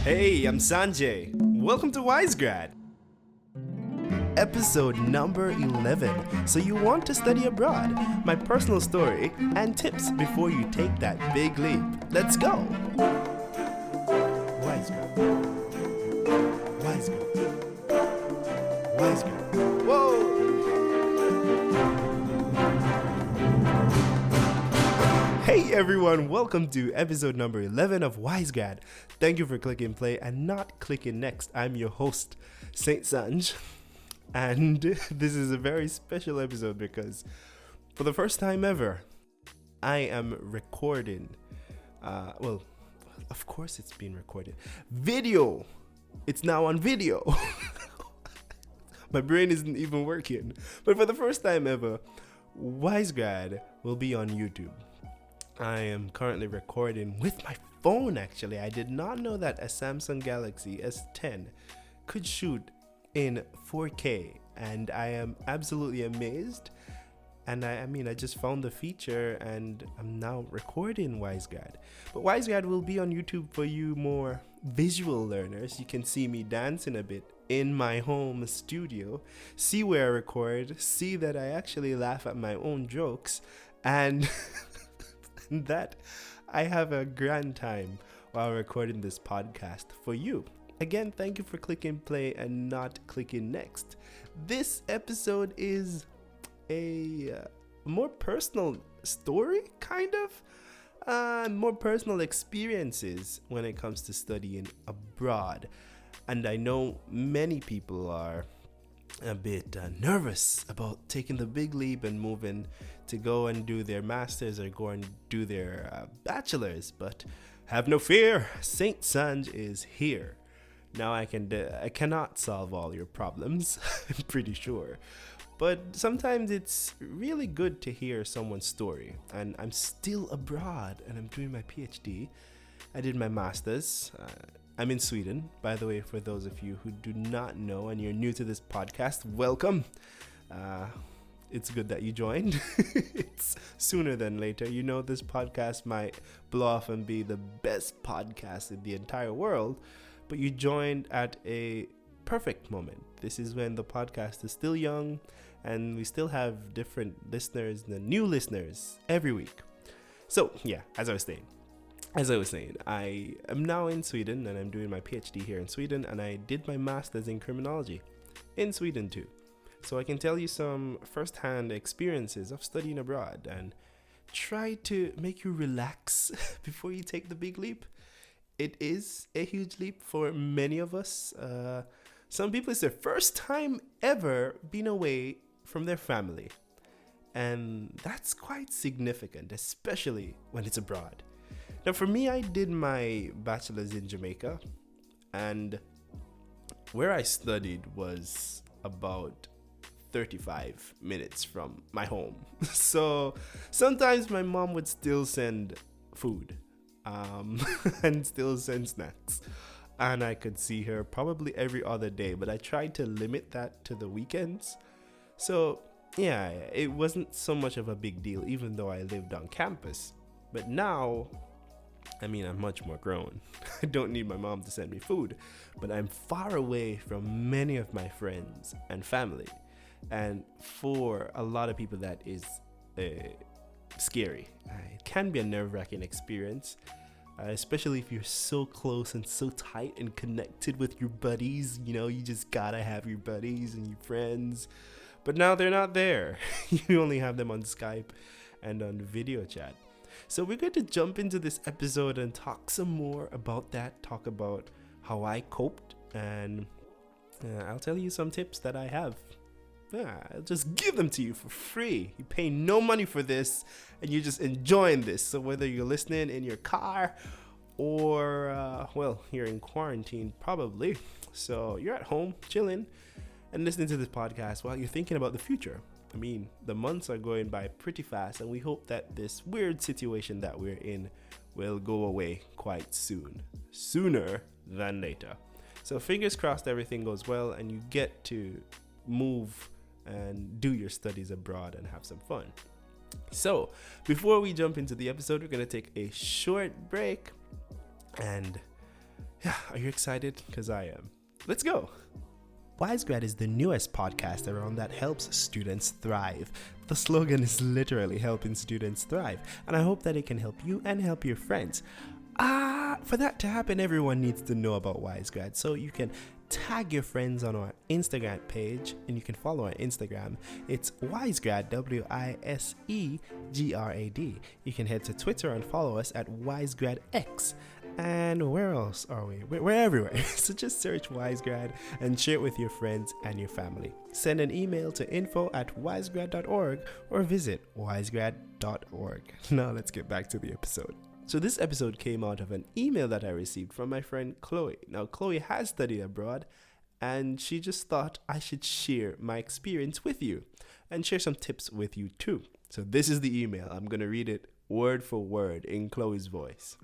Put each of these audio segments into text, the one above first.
Hey, I'm Sanjay. Welcome to Grad. Episode number 11. So you want to study abroad? My personal story and tips before you take that big leap. Let's go. Grad. Grad. Whoa. Hey everyone, welcome to episode number 11 of Grad. Thank you for clicking play and not clicking next. I'm your host, Sanj, and this is a very special episode because for the first time ever, I am recording, of course it's been recorded, video. It's now on video. My brain isn't even working. But for the first time ever, Grad will be on YouTube. I am currently recording with my phone actually. I did not know that a Samsung Galaxy S10 could shoot in 4K, and I am absolutely amazed. And I just found the feature and I'm now recording Grad. But Grad will be on YouTube for you more visual learners. You can see me dancing a bit in my home studio, see where I record, see that I actually laugh at my own jokes, and that I have a grand time while recording this podcast for you. Again, thank you for clicking play and not clicking next. This episode is a more personal story, kind of. More personal experiences when it comes to studying abroad. And I know many people are a bit nervous about taking the big leap and moving to go and do their masters or go and do their bachelors, but have no fear, Saint Sanj is here. Now I cannot solve all your problems, I'm pretty sure, but sometimes it's really good to hear someone's story. And I'm still abroad and I'm doing my PhD. I did my masters. I'm in Sweden, by the way, for those of you who do not know and you're new to this podcast, welcome. It's good that you joined. It's sooner than later. You know, this podcast might blow off and be the best podcast in the entire world, but you joined at a perfect moment. This is when the podcast is still young and we still have different listeners and new listeners every week. So yeah, as I was saying, I am now in Sweden and I'm doing my PhD here in Sweden, and I did my master's in criminology in Sweden too. So I can tell you some first-hand experiences of studying abroad and try to make you relax before you take the big leap. It is a huge leap for many of us. Some people, it's their first time ever being away from their family. And that's quite significant, especially when it's abroad. Now, for me, I did my bachelor's in Jamaica, and where I studied was about 35 minutes from my home. So sometimes my mom would still send food and still send snacks, and I could see her probably every other day, but I tried to limit that to the weekends. So yeah, it wasn't so much of a big deal, even though I lived on campus. But now, I'm much more grown. I don't need my mom to send me food, but I'm far away from many of my friends and family. And for a lot of people, that is scary. It can be a nerve-wracking experience, especially if you're so close and so tight and connected with your buddies. You know, you just gotta have your buddies and your friends. But now they're not there. You only have them on Skype and on video chat. So we're going to jump into this episode and talk some more about that, talk about how I coped, and I'll tell you some tips that I have. I'll just give them to you for free. You pay no money for this, and you're just enjoying this. So whether you're listening in your car or, you're in quarantine probably. So you're at home chilling and listening to this podcast while you're thinking about the future. The months are going by pretty fast, and we hope that this weird situation that we're in will go away quite soon. Sooner than later. So fingers crossed everything goes well and you get to move and do your studies abroad and have some fun. So before we jump into the episode, we're going to take a short break. And Yeah, are you excited? Because I am. Let's go. WiseGrad is the newest podcast around that helps students thrive. The slogan is literally helping students thrive, and I hope that it can help you and help your friends. For that to happen, everyone needs to know about WiseGrad, so you can tag your friends on our Instagram page, and you can follow our Instagram. It's WiseGrad, WISEGRAD. You can head to Twitter and follow us at WiseGradX. And where else are we? We're everywhere. So just search WiseGrad and share it with your friends and your family. Send an email to info@wisegrad.org or visit wisegrad.org. Now let's get back to the episode. So this episode came out of an email that I received from my friend Chloe. Now Chloe has studied abroad, and she just thought I should share my experience with you and share some tips with you too. So this is the email. I'm going to read it word for word in Chloe's voice.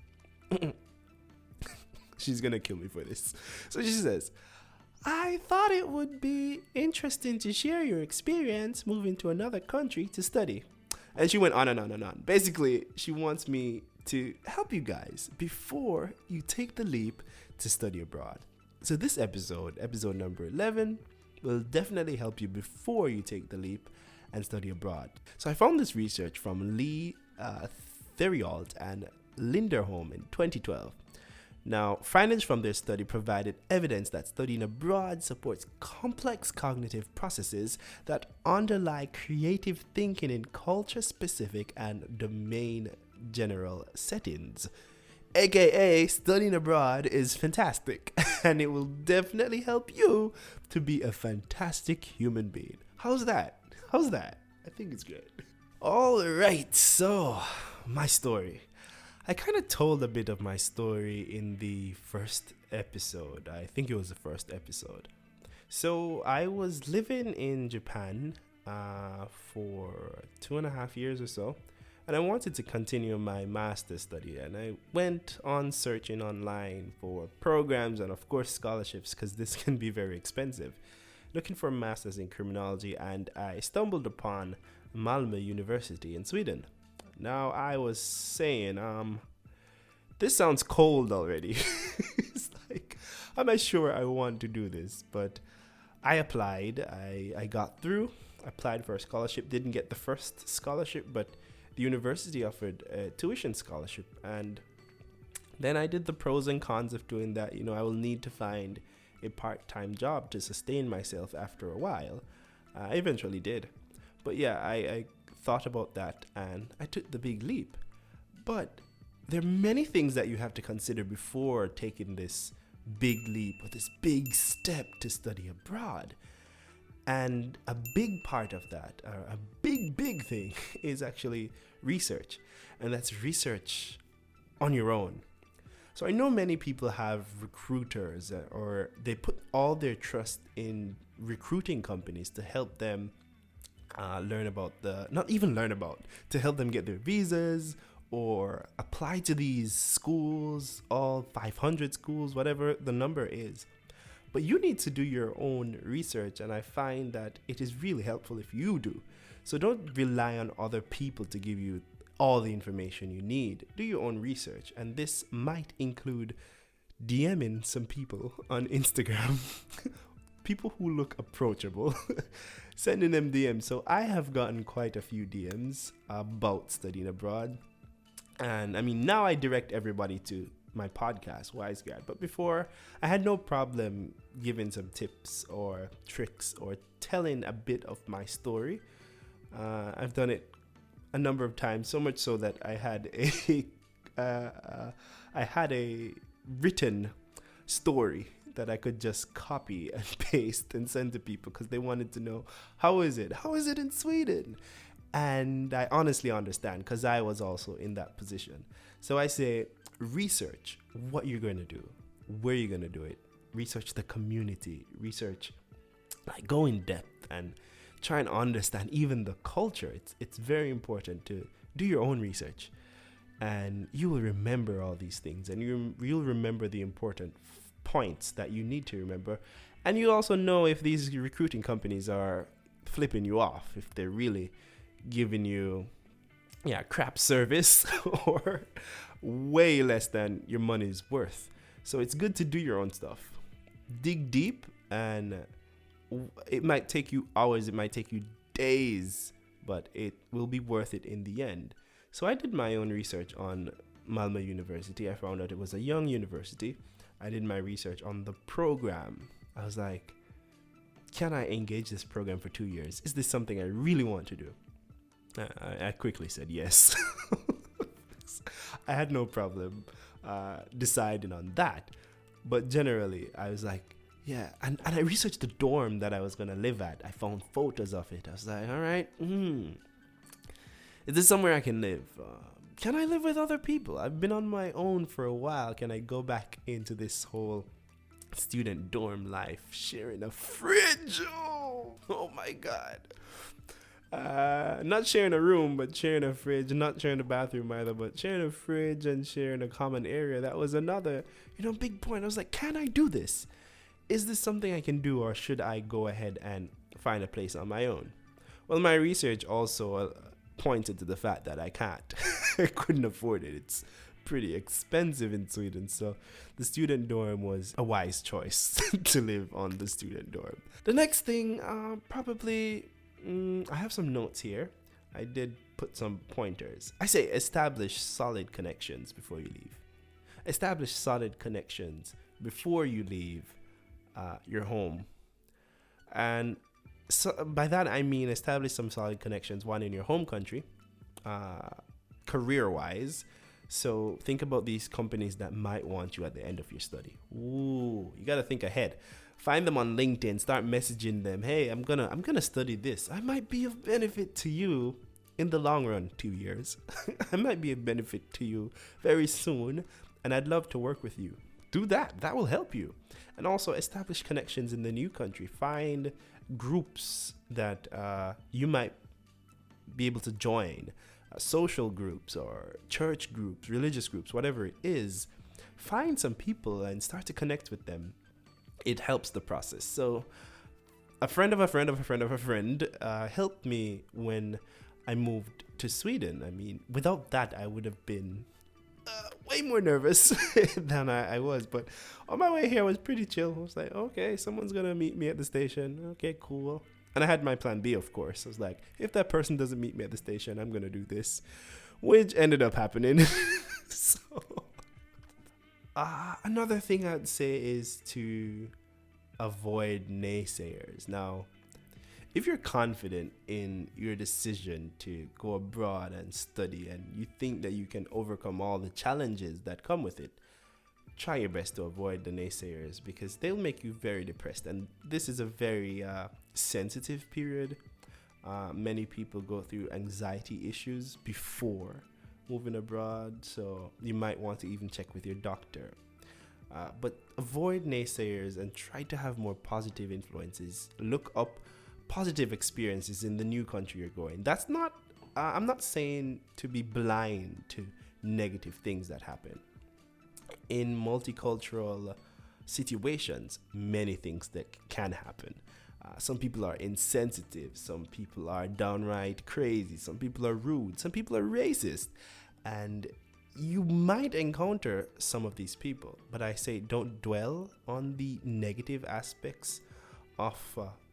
She's gonna kill me for this. So she says, I thought it would be interesting to share your experience moving to another country to study. And she went on and on and on. Basically, she wants me to help you guys before you take the leap to study abroad. So this episode number 11, will definitely help you before you take the leap and study abroad. So I found this research from Lee Theriault and Linderholm in 2012. Now, findings from their study provided evidence that studying abroad supports complex cognitive processes that underlie creative thinking in culture-specific and domain-general settings. AKA, studying abroad is fantastic, and it will definitely help you to be a fantastic human being. How's that? I think it's good. All right, so my story. I kind of told a bit of my story in the first episode. I think it was the first episode. So I was living in Japan for 2.5 years or so, and I wanted to continue my master's study, and I went on searching online for programs and of course scholarships, because this can be very expensive, looking for a master's in criminology, and I stumbled upon Malmö University in Sweden. Now, I was saying, this sounds cold already. It's like, I'm not sure I want to do this, but I applied. I got through, applied for a scholarship, didn't get the first scholarship, but the university offered a tuition scholarship. And then I did the pros and cons of doing that. You know, I will need to find a part-time job to sustain myself after a while. I eventually did. But yeah, I thought about that and I took the big leap. But there are many things that you have to consider before taking this big leap or this big step to study abroad. And a big part of that, or a big thing, is actually research. And that's research on your own. So I know many people have recruiters or they put all their trust in recruiting companies to help them to help them get their visas or apply to these schools, all 500 schools, whatever the number is. But you need to do your own research, and I find that it is really helpful if you do. So don't rely on other people to give you all the information you need. Do your own research, and this might include DMing some people on Instagram. People who look approachable, sending them DMs. So I have gotten quite a few DMs about studying abroad. And I mean, now I direct everybody to my podcast, WiseGrad. But before, I had no problem giving some tips or tricks or telling a bit of my story. I've done it a number of times, so much so that I had a written story that I could just copy and paste and send to people because they wanted to know, how is it in Sweden? And I honestly understand, because I was also in that position. So I say, research what you're going to do, where you're going to do it, research the community, research, like, go in depth and try and understand even the culture. It's very important to do your own research, and you will remember all these things, and you'll remember the important points that you need to remember. And you also know if these recruiting companies are flipping you off, if they're really giving you crap service or way less than your money's worth. So it's good to do your own stuff. Dig deep, and it might take you hours, it might take you days, but it will be worth it in the end. So I did my own research on Malmö University. I found out it was a young university. I did my research on the program. I was like, can I engage this program for 2 years? Is this something I really want to do? I quickly said yes. I had no problem deciding on that. But generally, I was like, yeah. And I researched the dorm that I was going to live at. I found photos of it. I was like, all right, is this somewhere I can live? Can I live with other people? I've been on my own for a while. Can I go back into this whole student dorm life, sharing a fridge? Oh my God. Not sharing a room, but sharing a fridge. Not sharing a bathroom either, but sharing a fridge and sharing a common area. That was another, big point. I was like, can I do this? Is this something I can do, or should I go ahead and find a place on my own? Well, my research also pointed to the fact that I can't. I couldn't afford it. It's pretty expensive in Sweden, so the student dorm was a wise choice to live on the student dorm. The next thing, I have some notes here. I did put some pointers. I say establish solid connections before you leave. Establish solid connections before you leave your home. And so by that I mean establish some solid connections, one in your home country, career-wise. So think about these companies that might want you at the end of your study. Ooh, you got to think ahead. Find them on LinkedIn, start messaging them. Hey, I'm gonna study this. I might be of benefit to you in the long run, 2 years. I might be of benefit to you very soon, and I'd love to work with you. Do that. That will help you. And also establish connections in the new country. Find groups that you might be able to join. Social groups or church groups, religious groups, whatever it is. Find some people and start to connect with them. It helps the process. So a friend of a friend of a friend of a friend helped me when I moved to Sweden. I mean, without that, I would have been way more nervous than I was. But on my way here, I was pretty chill. I was like, okay, someone's going to meet me at the station. Okay, cool. And I had my plan B, of course. I was like, if that person doesn't meet me at the station, I'm going to do this, which ended up happening. So another thing I'd say is to avoid naysayers. Now, if you're confident in your decision to go abroad and study, and you think that you can overcome all the challenges that come with it, try your best to avoid the naysayers, because they'll make you very depressed. And this is a very sensitive period. Many people go through anxiety issues before moving abroad, so you might want to even check with your doctor. But avoid naysayers and try to have more positive influences. Look up positive experiences in the new country you're going. That's not, I'm not saying to be blind to negative things that happen. In multicultural situations, many things that can happen. Some people are insensitive, some people are downright crazy, some people are rude, some people are racist, and you might encounter some of these people. But I say don't dwell on the negative aspects of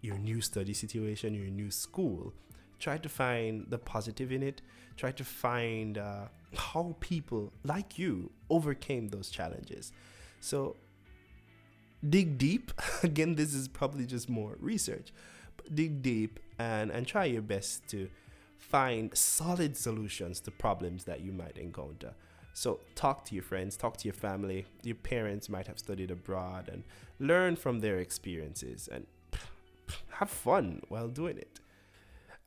your new study situation, your new school. Try to find the positive in it. Try to find how people like you overcame those challenges. So dig deep. Again, this is probably just more research. But dig deep and try your best to find solid solutions to problems that you might encounter. So talk to your friends, talk to your family. Your parents might have studied abroad, and learn from their experiences and have fun while doing it.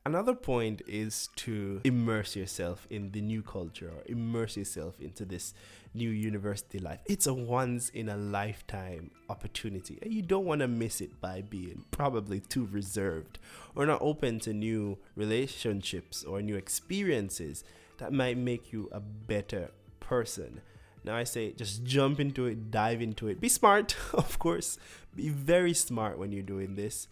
Another point is to immerse yourself in the new culture, or immerse yourself into this new university life. It's a once in a lifetime opportunity, and you don't want to miss it by being probably too reserved or not open to new relationships or new experiences that might make you a better person. Now I say just jump into it, dive into it. Be smart, of course. Be very smart when you're doing this.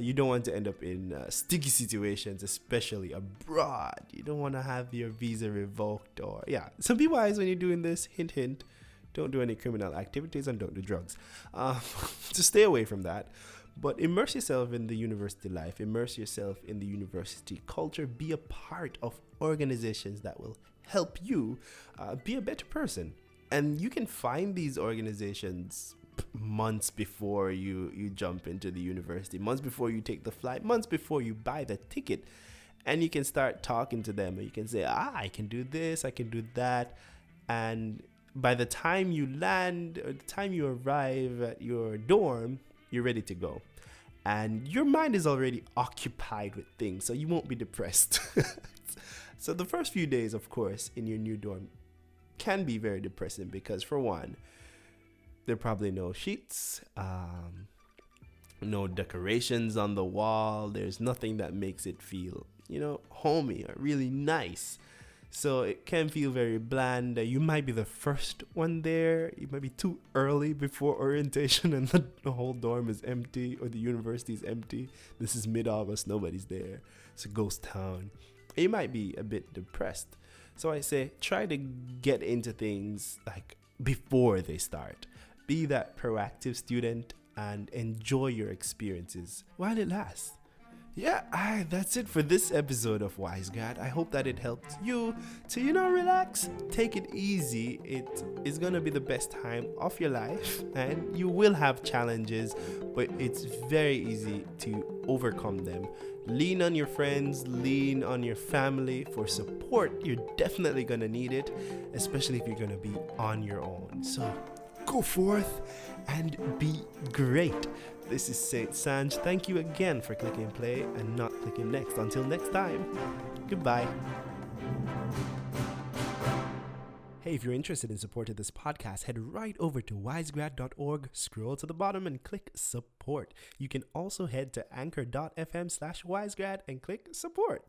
You don't want to end up in sticky situations, especially abroad. You don't want to have your visa revoked, or so be wise when you're doing this. Hint, hint. Don't do any criminal activities and don't do drugs. To stay away from that. But immerse yourself in the university life. Immerse yourself in the university culture. Be a part of organizations that will help you be a better person. And you can find these organizations months before you jump into the university, months before you take the flight, months before you buy the ticket. And you can start talking to them. And you can say, I can do this, I can do that. And by the time you land, or the time you arrive at your dorm, you're ready to go. And your mind is already occupied with things, so you won't be depressed. So the first few days, of course, in your new dorm can be very depressing because, for one, there are probably no sheets, no decorations on the wall. There's nothing that makes it feel, homey or really nice. So it can feel very bland. You might be the first one there. You might be too early before orientation and the whole dorm is empty or the university is empty. This is mid-August. Nobody's there. It's a ghost town. You might be a bit depressed. So I say try to get into things like before they start. Be that proactive student and enjoy your experiences while it lasts. Yeah, that's it for this episode of Wise Grad. I hope that it helped you to, relax, take it easy. It is going to be the best time of your life and you will have challenges, but it's very easy to overcome them. Lean on your friends, lean on your family for support. You're definitely going to need it, especially if you're going to be on your own. So go forth and be great. This is Sanj. Thank you again for clicking play and not clicking next. Until next time, goodbye. Hey, if you're interested in supporting this podcast, head right over to wisegrad.org, scroll to the bottom and click support. You can also head to anchor.fm/wisegrad and click support.